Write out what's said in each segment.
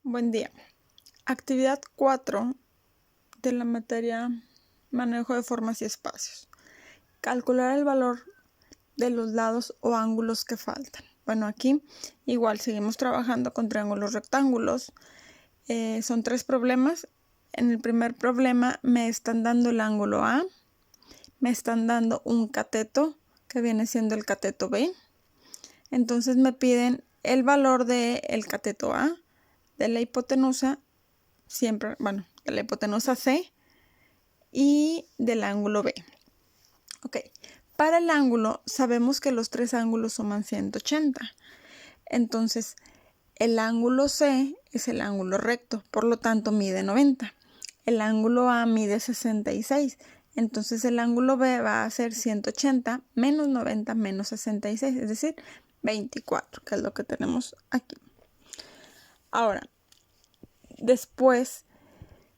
Buen día. Actividad 4 de la materia Manejo de formas y espacios. Calcular el valor de los lados o ángulos que faltan. Bueno, aquí igual seguimos trabajando con triángulos rectángulos. Son 3 problemas. En el primer problema me están dando el ángulo A, me están dando un cateto que viene siendo el cateto B. Entonces me piden el valor del cateto A, de la hipotenusa, de la hipotenusa C y del ángulo B. Ok, para el ángulo sabemos que los 3 ángulos suman 180. Entonces, el ángulo C es el ángulo recto, por lo tanto mide 90. El ángulo A mide 66. Entonces, el ángulo B va a ser 180 menos 90 menos 66, es decir, 24, que es lo que tenemos aquí. Ahora, después,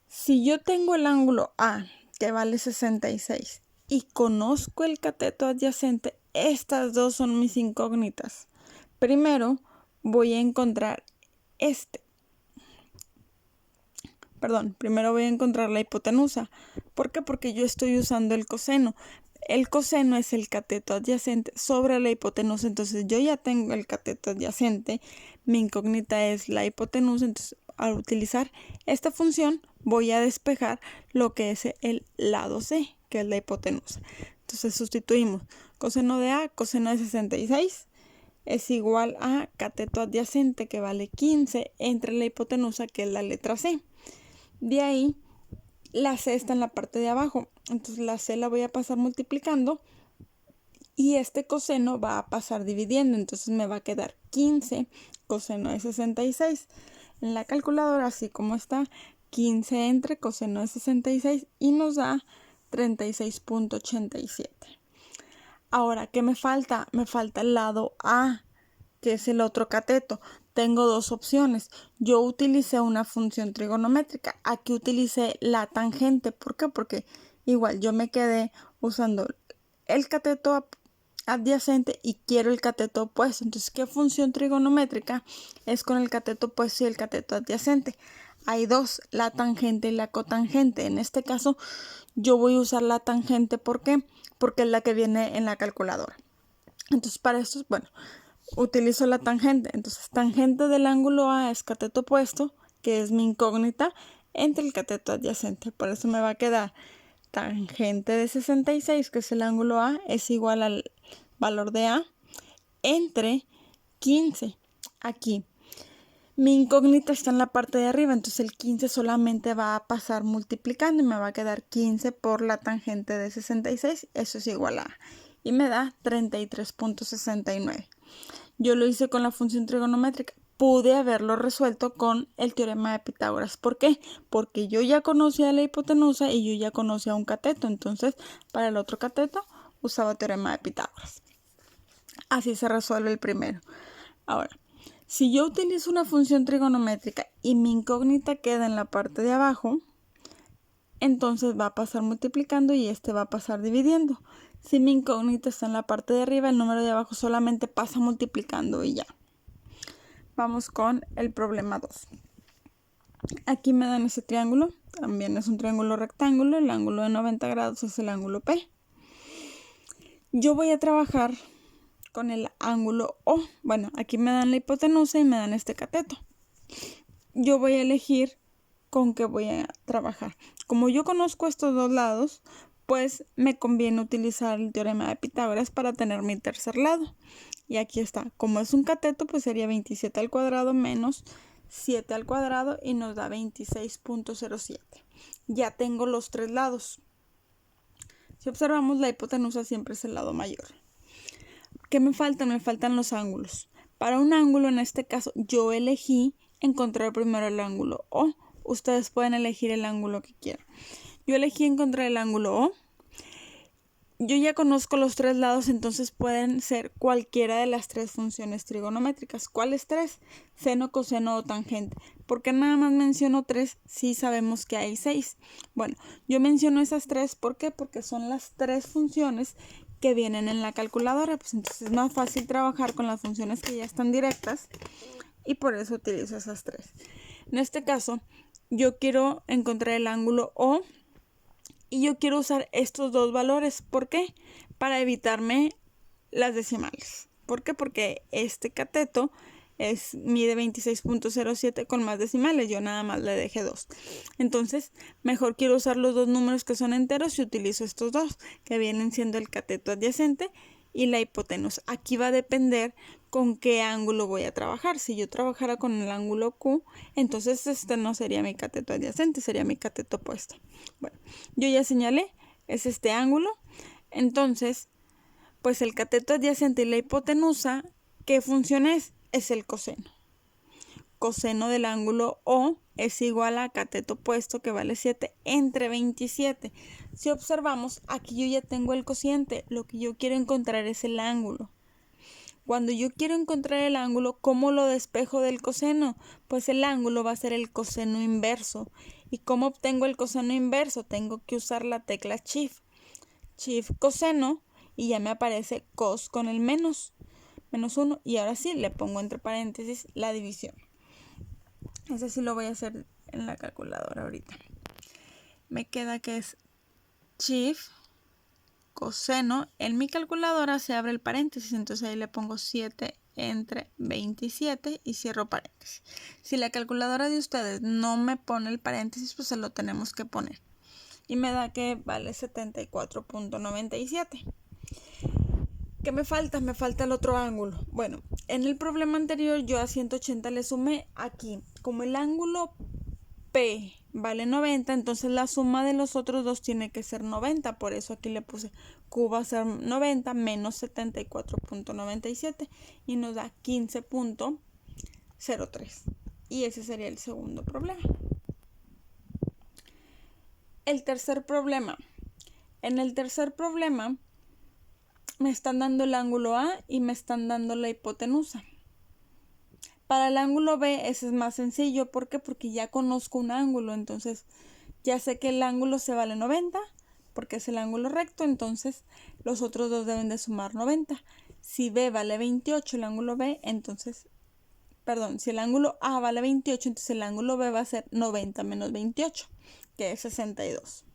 si yo tengo el ángulo A, que vale 66, y conozco el cateto adyacente, estas dos son mis incógnitas. Primero voy a encontrar primero voy a encontrar la hipotenusa. ¿Por qué? Porque yo estoy usando el coseno. El coseno es el cateto adyacente sobre la hipotenusa. Entonces yo ya tengo el cateto adyacente. Mi incógnita es la hipotenusa. Entonces al utilizar esta función voy a despejar lo que es el lado C, que es la hipotenusa. Entonces sustituimos coseno de A, coseno de 66 es igual a cateto adyacente, que vale 15, entre la hipotenusa, que es la letra C. De ahí, la C está en la parte de abajo. Entonces la C la voy a pasar multiplicando y este coseno va a pasar dividiendo. Entonces me va a quedar 15 coseno de 66. En la calculadora, así como está, 15 entre coseno de 66 y nos da 36.87. Ahora, ¿qué me falta? Me falta el lado A, que es el otro cateto. Tengo dos opciones. Yo utilicé una función trigonométrica. Aquí utilicé la tangente. ¿Por qué? Porque igual yo me quedé usando el cateto adyacente y quiero el cateto opuesto. Entonces, ¿qué función trigonométrica es con el cateto opuesto y el cateto adyacente? Hay dos, la tangente y la cotangente. En este caso, yo voy a usar la tangente. ¿Por qué? Porque es la que viene en la calculadora. Entonces, para esto, utilizo la tangente. Entonces, tangente del ángulo A es cateto opuesto, que es mi incógnita, entre el cateto adyacente. Por eso me va a quedar tangente de 66, que es el ángulo A, es igual al valor de A, entre 15. Aquí, mi incógnita está en la parte de arriba, entonces el 15 solamente va a pasar multiplicando y me va a quedar 15 por la tangente de 66. Eso es igual a A. Y me da 33.69. Yo lo hice con la función trigonométrica. Pude haberlo resuelto con el teorema de Pitágoras. ¿Por qué? Porque yo ya conocía la hipotenusa y yo ya conocía un cateto. Entonces, para el otro cateto, usaba teorema de Pitágoras. Así se resuelve el primero. Ahora, si yo utilizo una función trigonométrica y mi incógnita queda en la parte de abajo, entonces va a pasar multiplicando y este va a pasar dividiendo. Si mi incógnita está en la parte de arriba, el número de abajo solamente pasa multiplicando y ya. Vamos con el problema 2. Aquí me dan ese triángulo. También es un triángulo rectángulo. El ángulo de 90 grados es el ángulo P. Yo voy a trabajar con el ángulo O. Bueno, aquí me dan la hipotenusa y me dan este cateto. Yo voy a elegir con qué voy a trabajar. Como yo conozco estos dos lados, pues me conviene utilizar el teorema de Pitágoras para tener mi tercer lado. Y aquí está. Como es un cateto, pues sería 27 al cuadrado menos 7 al cuadrado y nos da 26.07. Ya tengo los tres lados. Si observamos, la hipotenusa siempre es el lado mayor. ¿Qué me faltan? Me faltan los ángulos. Para un ángulo, en este caso, yo elegí encontrar primero el ángulo O. Ustedes pueden elegir el ángulo que quieran. Yo elegí encontrar el ángulo O. Yo ya conozco los tres lados, entonces pueden ser cualquiera de las tres funciones trigonométricas. ¿Cuáles tres? Seno, coseno o tangente. ¿Por qué nada más menciono tres si sabemos que hay 6? Bueno, yo menciono esas tres. ¿Por qué? Porque son las tres funciones que vienen en la calculadora. Pues entonces es más fácil trabajar con las funciones que ya están directas y por eso utilizo esas tres. En este caso, yo quiero encontrar el ángulo O y yo quiero usar estos dos valores. ¿Por qué? Para evitarme las decimales. ¿Por qué? Porque este cateto mide 26.07 con más decimales. Yo nada más le dejé 2. Entonces, mejor quiero usar los dos números que son enteros y utilizo estos dos, que vienen siendo el cateto adyacente y la hipotenusa. Aquí va a depender con qué ángulo voy a trabajar. Si yo trabajara con el ángulo Q, entonces este no sería mi cateto adyacente, sería mi cateto opuesto. Bueno, yo ya señalé, es este ángulo. Entonces, pues el cateto adyacente y la hipotenusa, ¿qué función es? Es el coseno. Coseno del ángulo O es igual a cateto opuesto, que vale 7 entre 27. Si observamos, aquí yo ya tengo el cociente. Lo que yo quiero encontrar es el ángulo. Cuando yo quiero encontrar el ángulo, ¿cómo lo despejo del coseno? Pues el ángulo va a ser el coseno inverso. ¿Y cómo obtengo el coseno inverso? Tengo que usar la tecla Shift. Shift coseno y ya me aparece cos con el menos 1. Y ahora sí, le pongo entre paréntesis la división. Ese sí lo voy a hacer en la calculadora ahorita. Me queda que es Shift coseno. En mi calculadora se abre el paréntesis, entonces ahí le pongo 7 entre 27 y cierro paréntesis. Si la calculadora de ustedes no me pone el paréntesis, pues se lo tenemos que poner. Y me da que vale 74.97. ¿Qué me falta? Me falta el otro ángulo. Bueno, en el problema anterior yo a 180 le sumé aquí. Como el ángulo P vale 90, entonces la suma de los otros dos tiene que ser 90. Por eso aquí le puse Q va a ser 90 menos 74.97 y nos da 15.03. Y ese sería el segundo problema. El tercer problema. En el tercer problema me están dando el ángulo A y me están dando la hipotenusa. Para el ángulo B ese es más sencillo. ¿Por qué? Porque ya conozco un ángulo. Entonces ya sé que el ángulo se vale 90 porque es el ángulo recto. Entonces los otros dos deben de sumar 90. Si B vale 28, el ángulo B, entonces, perdón, si el ángulo A vale 28, entonces el ángulo B va a ser 90 menos 28, que es 62.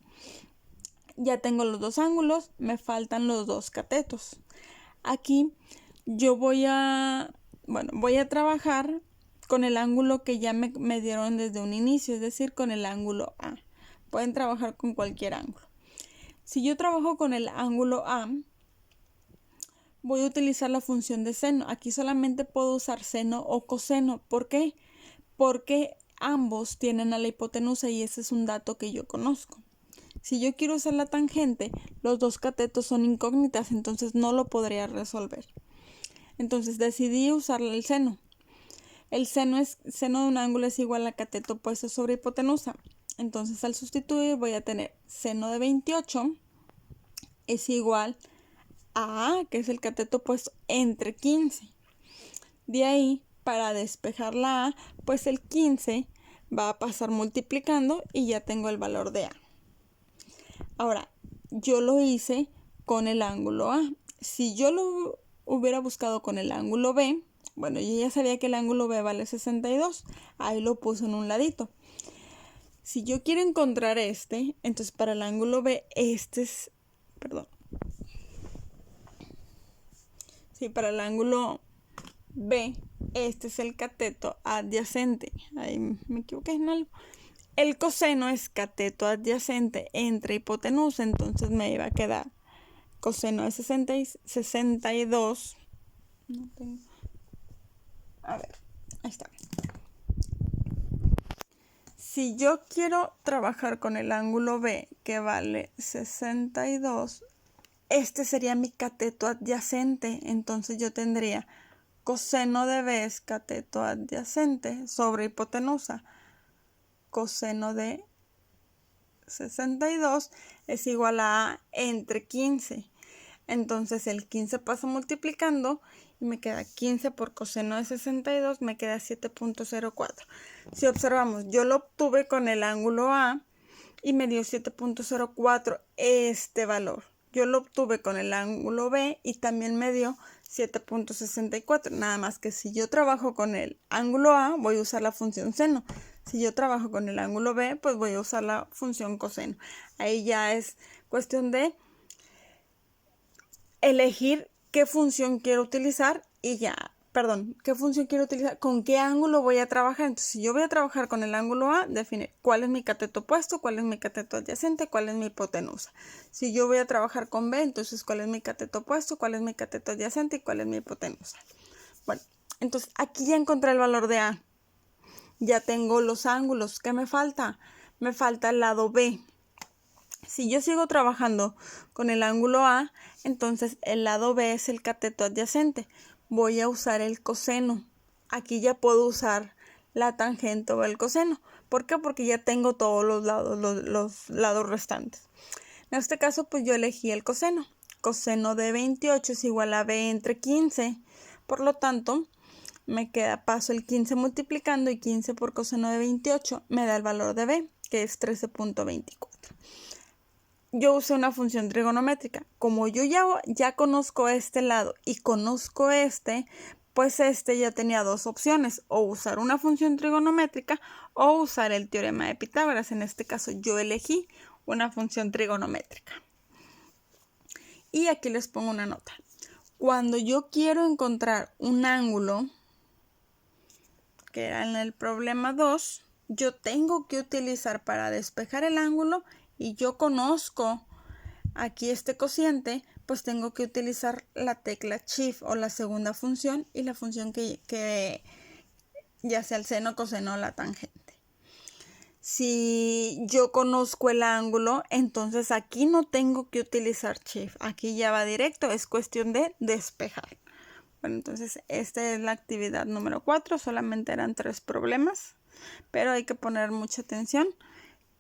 Ya tengo los dos ángulos, me faltan los dos catetos. Aquí yo voy a trabajar con el ángulo que ya me dieron desde un inicio, es decir, con el ángulo A. Pueden trabajar con cualquier ángulo. Si yo trabajo con el ángulo A, voy a utilizar la función de seno. Aquí solamente puedo usar seno o coseno. ¿Por qué? Porque ambos tienen a la hipotenusa y ese es un dato que yo conozco. Si yo quiero usar la tangente, los dos catetos son incógnitas, entonces no lo podría resolver. Entonces decidí usar el seno. El seno de un ángulo es igual a cateto opuesto sobre hipotenusa. Entonces al sustituir voy a tener seno de 28 es igual a A, que es el cateto opuesto, entre 15. De ahí, para despejar la A, pues el 15 va a pasar multiplicando y ya tengo el valor de A. Ahora, yo lo hice con el ángulo A. Si yo lo hubiera buscado con el ángulo B, bueno, yo ya sabía que el ángulo B vale 62. Ahí lo puse en un ladito. Si yo quiero encontrar entonces para el ángulo B, para el ángulo B, este es el cateto adyacente. Ahí me equivoqué en algo. El coseno es cateto adyacente entre hipotenusa, entonces me iba a quedar coseno de 62. No tengo. A ver, ahí está. Si yo quiero trabajar con el ángulo B, que vale 62, este sería mi cateto adyacente. Entonces yo tendría coseno de B es cateto adyacente sobre hipotenusa. Coseno de 62 es igual a entre 15. Entonces el 15 pasa multiplicando y me queda 15 por coseno de 62, me queda 7.04. Si observamos, yo lo obtuve con el ángulo A y me dio 7.04 este valor. Yo lo obtuve con el ángulo B y también me dio 7.64. Nada más que si yo trabajo con el ángulo A, voy a usar la función seno. Si yo trabajo con el ángulo B, pues voy a usar la función coseno. Ahí ya es cuestión de elegir qué función quiero utilizar y ya, perdón, qué función quiero utilizar, con qué ángulo voy a trabajar. Entonces, si yo voy a trabajar con el ángulo A, definir cuál es mi cateto opuesto, cuál es mi cateto adyacente, cuál es mi hipotenusa. Si yo voy a trabajar con B, entonces cuál es mi cateto opuesto, cuál es mi cateto adyacente y cuál es mi hipotenusa. Bueno, entonces aquí ya encontré el valor de A. Ya tengo los ángulos. ¿Qué me falta? Me falta el lado B. Si yo sigo trabajando con el ángulo A, entonces el lado B es el cateto adyacente. Voy a usar el coseno. Aquí ya puedo usar la tangente o el coseno. ¿Por qué? Porque ya tengo todos los lados restantes. En este caso, pues yo elegí el coseno. Coseno de 28 es igual a B entre 15. Por lo tanto, me queda, paso el 15 multiplicando y 15 por coseno de 28 me da el valor de B, que es 13.24. Yo usé una función trigonométrica. Como yo ya conozco este lado y conozco este, pues este ya tenía dos opciones, o usar una función trigonométrica o usar el teorema de Pitágoras. En este caso yo elegí una función trigonométrica. Y aquí les pongo una nota. Cuando yo quiero encontrar un ángulo, que era en el problema 2, yo tengo que utilizar para despejar el ángulo y yo conozco aquí este cociente, pues tengo que utilizar la tecla Shift o la segunda función y la función que ya sea el seno, coseno o la tangente. Si yo conozco el ángulo, entonces aquí no tengo que utilizar Shift, aquí ya va directo, es cuestión de despejar. Bueno, entonces esta es la actividad número 4, solamente eran 3 problemas, pero hay que poner mucha atención.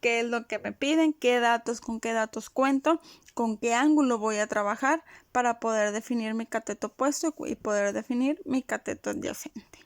¿Qué es lo que me piden? ¿Con qué datos cuento? ¿Con qué ángulo voy a trabajar para poder definir mi cateto opuesto y poder definir mi cateto adyacente?